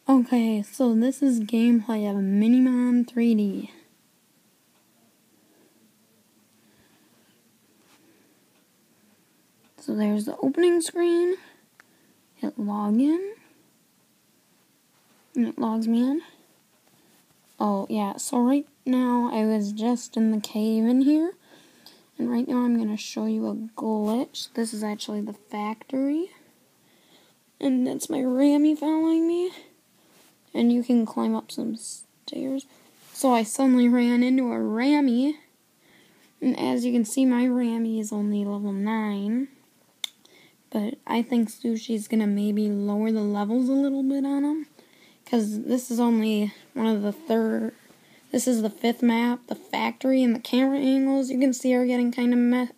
Okay, so this is gameplay of Minimon3d. So there's the opening screen. Hit login. And it logs me in. Oh, yeah, so right now I was just in the cave in here. And right now I'm going to show you a glitch. This is actually the factory. And that's my Rammy following me. And you can climb up some stairs. So I suddenly ran into a Rammy. And as you can see, my Rammy is only level 9. But I think Sushi's going to maybe lower the levels a little bit on him. Because this is only one of the this is the 5th map, the factory, and the camera angles you can see are getting kind of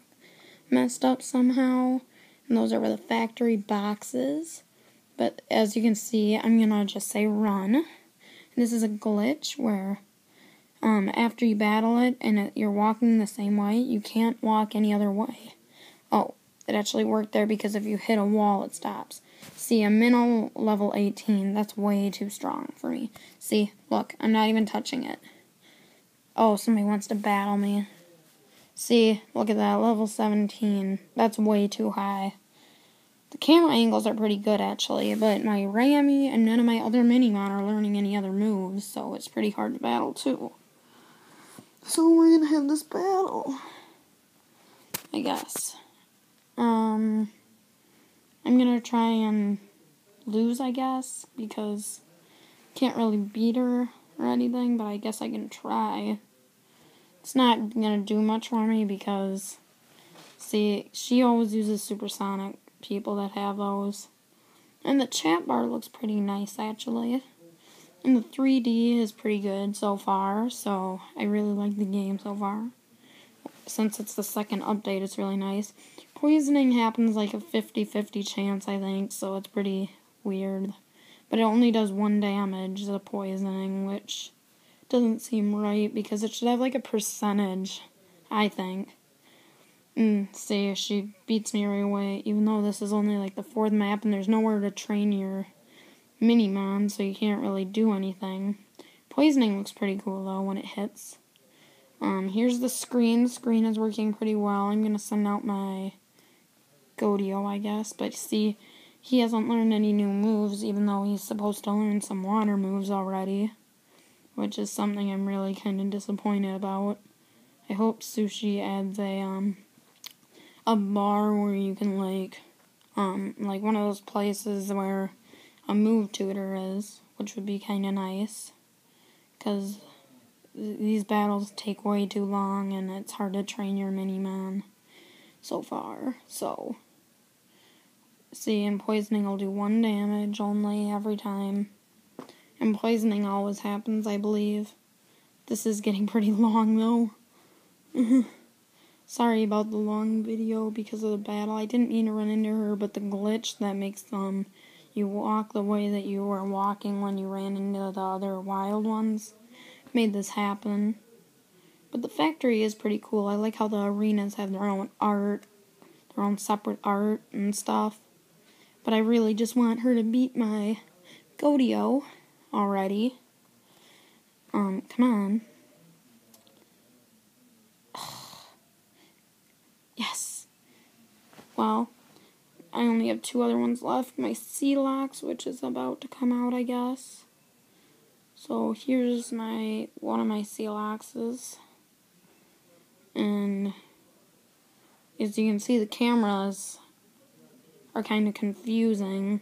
messed up somehow. And those are the factory boxes. But as you can see, I'm going to just say run. And this is a glitch where after you battle it and you're walking the same way, you can't walk any other way. Oh, it actually worked there because if you hit a wall, it stops. See, a Minnow level 18, that's way too strong for me. See, look, I'm not even touching it. Oh, somebody wants to battle me. See, look at that, level 17. That's way too high. The camera angles are pretty good, actually, but my Rammy and none of my other Minimon are learning any other moves, so it's pretty hard to battle, too. So we're gonna have this battle, I guess. I'm gonna try and lose, I guess, because I can't really beat her or anything, but I guess I can try. It's not gonna do much for me because, see, she always uses supersonic people that have those. And the chat bar looks pretty nice, actually. And the 3D is pretty good so far, so I really like the game so far. Since it's the second update, it's really nice. Poisoning happens like a 50-50 chance, I think, so it's pretty weird. But it only does 1 damage, the poisoning, which doesn't seem right, because it should have like a percentage, I think. See, she beats me right away, even though this is only like the 4th map, and there's nowhere to train your Minimon, so you can't really do anything. Poisoning looks pretty cool, though, when it hits. Here's the screen. The screen is working pretty well. I'm going to send out my Godio, I guess. But see, he hasn't learned any new moves, even though he's supposed to learn some water moves already. Which is something I'm really kind of disappointed about. I hope Sushi adds a bar where you can, like one of those places where a move tutor is, which would be kind of nice. Because these battles take way too long, and it's hard to train your Minimon so far. So, see, and poisoning will do 1 damage only every time. And poisoning always happens, I believe. This is getting pretty long, though. Sorry about the long video because of the battle. I didn't mean to run into her, but the glitch that makes you walk the way that you were walking when you ran into the other wild ones made this happen. But the factory is pretty cool. I like how the arenas have their own art, their own separate art and stuff. But I really just want her to beat my Godio already. Come on. Yes. Well, I only have 2 other ones left. My Sealox, which is about to come out, I guess. So here's one of my Sealoxes. And as you can see, the cameras are kind of confusing.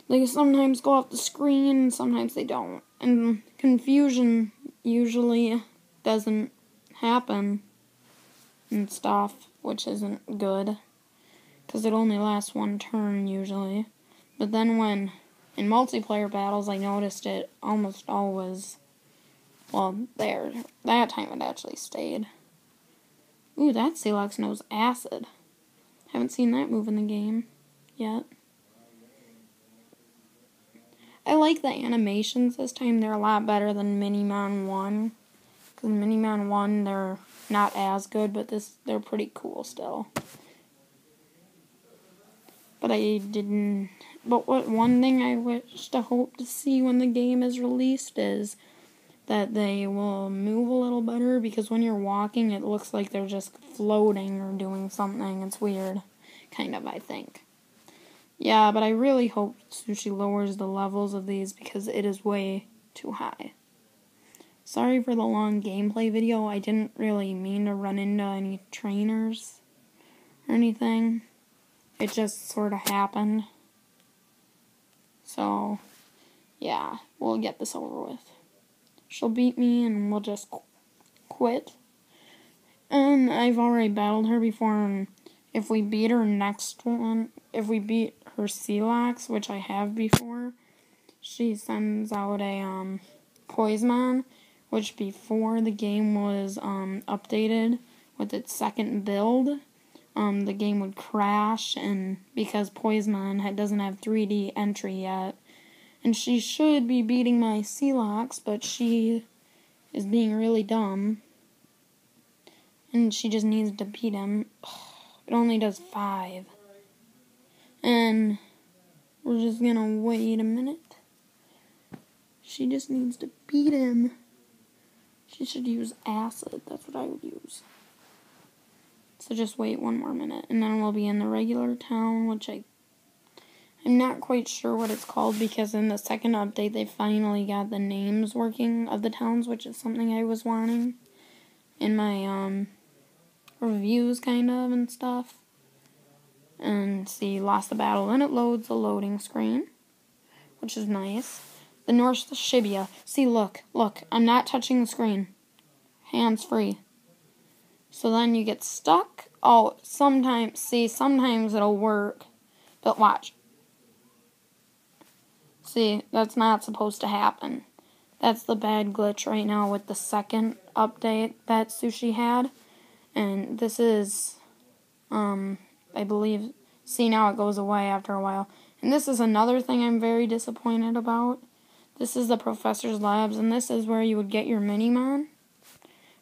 They sometimes go off the screen, and sometimes they don't. And confusion usually doesn't happen and stuff, which isn't good. Because it only lasts 1 turn, usually. But then when, in multiplayer battles, I noticed it almost always, well, that time it actually stayed. Ooh, that Sealox knows acid. Haven't seen that move in the game yet. I like the animations this time. They're a lot better than Minimon 1. Because Minimon 1, they're not as good, but they're pretty cool still. But I didn't But one thing I wish to hope to see when the game is released is that they will move a little better, because when you're walking, it looks like they're just floating or doing something. It's weird, kind of, I think. Yeah, but I really hope Sushi lowers the levels of these, because it is way too high. Sorry for the long gameplay video. I didn't really mean to run into any trainers or anything. It just sort of happened. So, yeah, we'll get this over with. She'll beat me and we'll just quit. And I've already battled her before, and if we beat her next one, if we beat her Sealax, which I have before, she sends out a Poismon, which before the game was updated with its second build, the game would crash, and because Poismon doesn't have 3D entry yet, and she should be beating my Sealax, but she is being really dumb, and she just needs to beat him. It only does 5, and we're just gonna wait a minute. She just needs to beat him. She should use acid. That's what I would use. So just wait one more minute, and then we'll be in the regular town, which I'm not quite sure what it's called, because in the second update they finally got the names working of the towns, which is something I was wanting in my reviews, kind of, and stuff. And see, lost the battle, and it loads a loading screen, which is nice. The North Shibuya. See, look, I'm not touching the screen. Hands free. So then you get stuck. Oh, sometimes it'll work. But watch. See, that's not supposed to happen. That's the bad glitch right now with the second update that Sushi had. And this is, I believe, see, now it goes away after a while. And this is another thing I'm very disappointed about. This is the Professor's Labs, and this is where you would get your Minimon.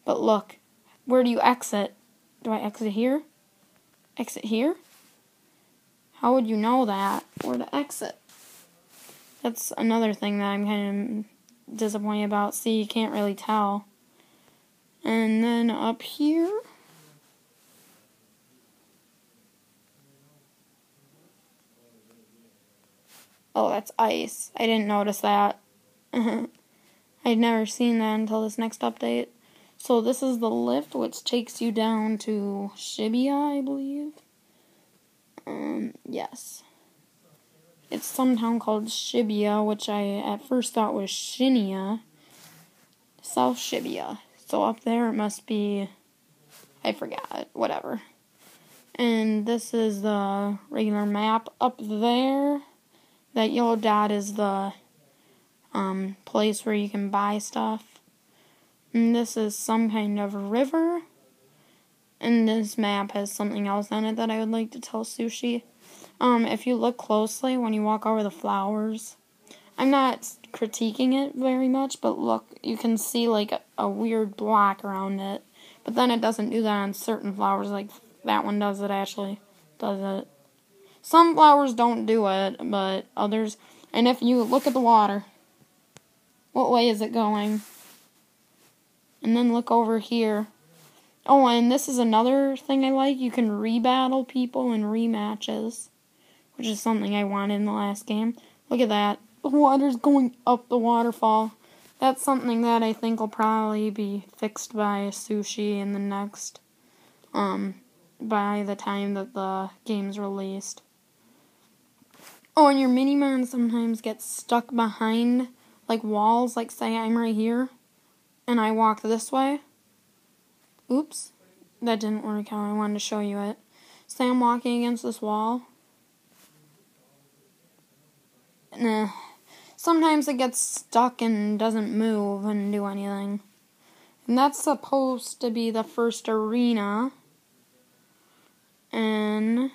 But look, where do you exit? Do I exit here? Exit here? How would you know that? Where to exit? That's another thing that I'm kind of disappointed about. See, you can't really tell. And then up here, oh, that's ice. I didn't notice that. I'd never seen that until this next update. So this is the lift, which takes you down to Shibuya, I believe. Yes. It's some town called Shibuya, which I at first thought was Shinya. South Shibuya. So up there it must be, I forgot, whatever. And this is the regular map. Up there, that yellow dot is the place where you can buy stuff. And this is some kind of river. And this map has something else on it that I would like to tell Sushi. If you look closely when you walk over the flowers, I'm not critiquing it very much, but look, you can see like a weird black around it. But then it doesn't do that on certain flowers, like that one does it, actually does it. Some flowers don't do it, but others. And if you look at the water, what way is it going? And then look over here. Oh, and this is another thing I like. You can rebattle people in rematches, which is something I wanted in the last game. Look at that. The water's going up the waterfall. That's something that I think will probably be fixed by Sushi in the next, by the time that the game's released. Oh, and your Minimon sometimes gets stuck behind, like, walls. Like, say I'm right here, and I walk this way. Oops, that didn't work out. I wanted to show you it. Say I'm walking against this wall. Nah. Sometimes it gets stuck and doesn't move and do anything. And that's supposed to be the first arena. And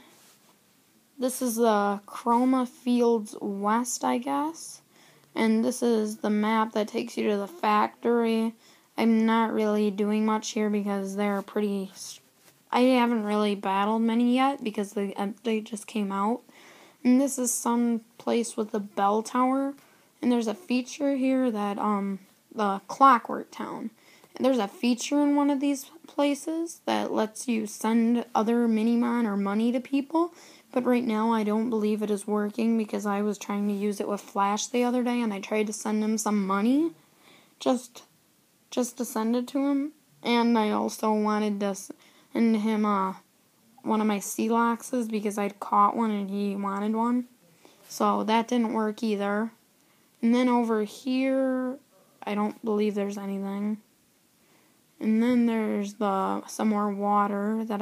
this is the Chroma Fields West, I guess. And this is the map that takes you to the factory. I'm not really doing much here because they're pretty... I haven't really battled many yet because the update just came out. And this is some place with a bell tower. And there's a feature here that, the Clockwork Town. And there's a feature in one of these places that lets you send other Minimon or money to people. But right now I don't believe it is working because I was trying to use it with Flash the other day and I tried to send him some money just to send it to him. And I also wanted to send him one of my sea loxes because I'd caught one and he wanted one. So that didn't work either. And then over here, I don't believe there's anything. And then there's some more water that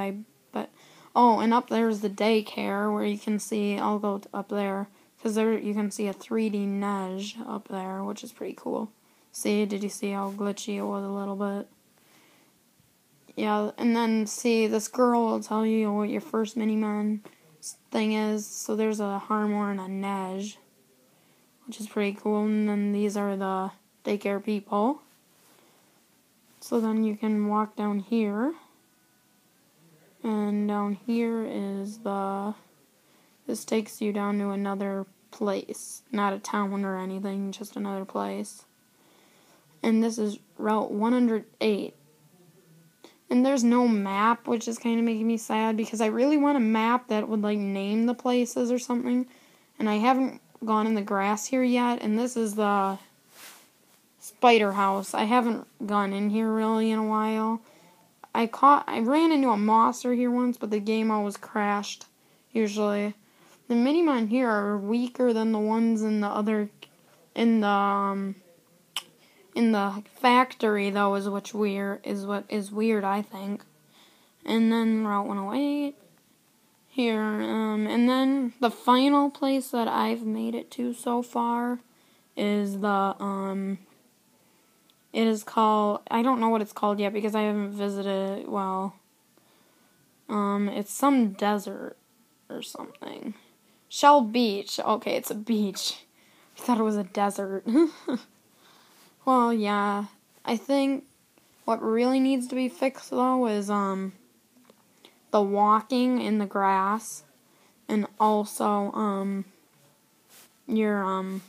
oh, and up there's the daycare where you can see, I'll go up there, because there you can see a 3D Nej up there, which is pretty cool. See, did you see how glitchy it was a little bit? Yeah, and then see, this girl will tell you what your first Minimon thing is. So there's a Harmor and a Nej, which is pretty cool. And then these are the daycare people. So then you can walk down here. And down here is this takes you down to another place. Not a town or anything, just another place. And this is Route 108. And there's no map, which is kind of making me sad, because I really want a map that would, like, name the places or something. And I haven't gone in the grass here yet, and this is the spider house. I haven't gone in here really in a while. I ran into a monster here once, but the game always crashed, usually. The Minimon here are weaker than the ones in the factory, though, is what is weird, I think. And then Route 108 here, and then the final place that I've made it to so far is it is called, I don't know what it's called yet because I haven't visited it well. It's some desert or something. Shell Beach. Okay, it's a beach. I thought it was a desert. Well, yeah. I think what really needs to be fixed, though, is the walking in the grass. And also, never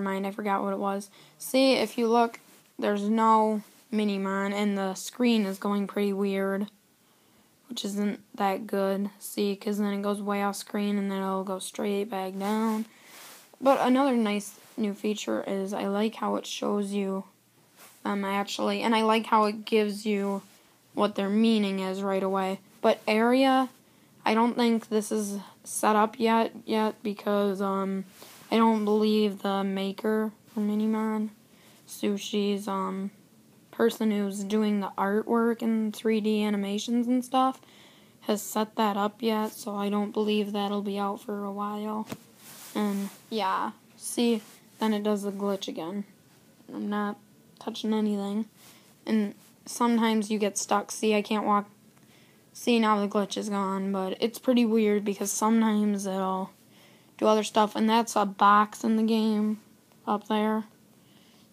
mind, I forgot what it was. See, if you look, there's no Minimon, and the screen is going pretty weird, which isn't that good. See, because then it goes way off screen, and then it'll go straight back down. But another nice new feature is I like how it shows you actually, and I like how it gives you what their meaning is right away. But area, I don't think this is set up yet because I don't believe the maker for Minimon, Sushi's person who's doing the artwork and 3D animations and stuff has set that up yet, so I don't believe that'll be out for a while. And yeah, see, then it does the glitch again. I'm not touching anything. And sometimes you get stuck. See, I can't walk. See, now the glitch is gone, but it's pretty weird because sometimes it'll do other stuff. And that's a box in the game up there.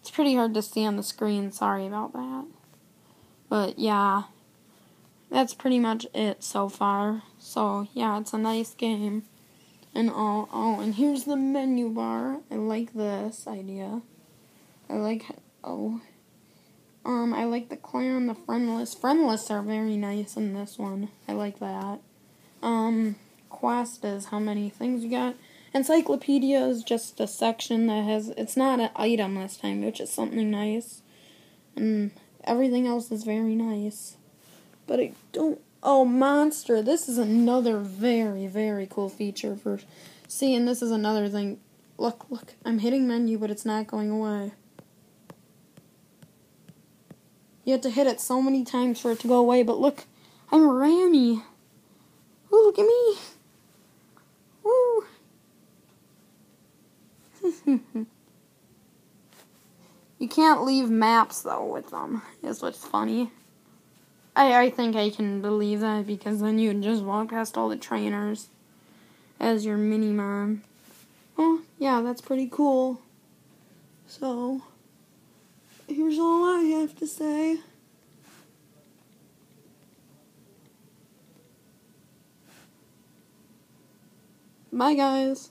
It's pretty hard to see on the screen. Sorry about that. But yeah, that's pretty much it so far. So yeah, it's a nice game. And and here's the menu bar. I like this idea. I like I like the clan, the friend list. Friend lists are very nice in this one. I like that. Quest is how many things you got. Encyclopedia is just a section that has, it's not an item this time, which is something nice. And everything else is very nice. But I don't, monster. This is another very, very cool feature for, see, and this is another thing. Look, I'm hitting menu, but it's not going away. You have to hit it so many times for it to go away, but look, I'm Ranny. Ooh, look at me. Woo. You can't leave maps, though, with them, is what's funny. I think I can believe that, because then you just walk past all the trainers as your Minimon. Oh, yeah, that's pretty cool. So, here's all I have to say. Bye, guys.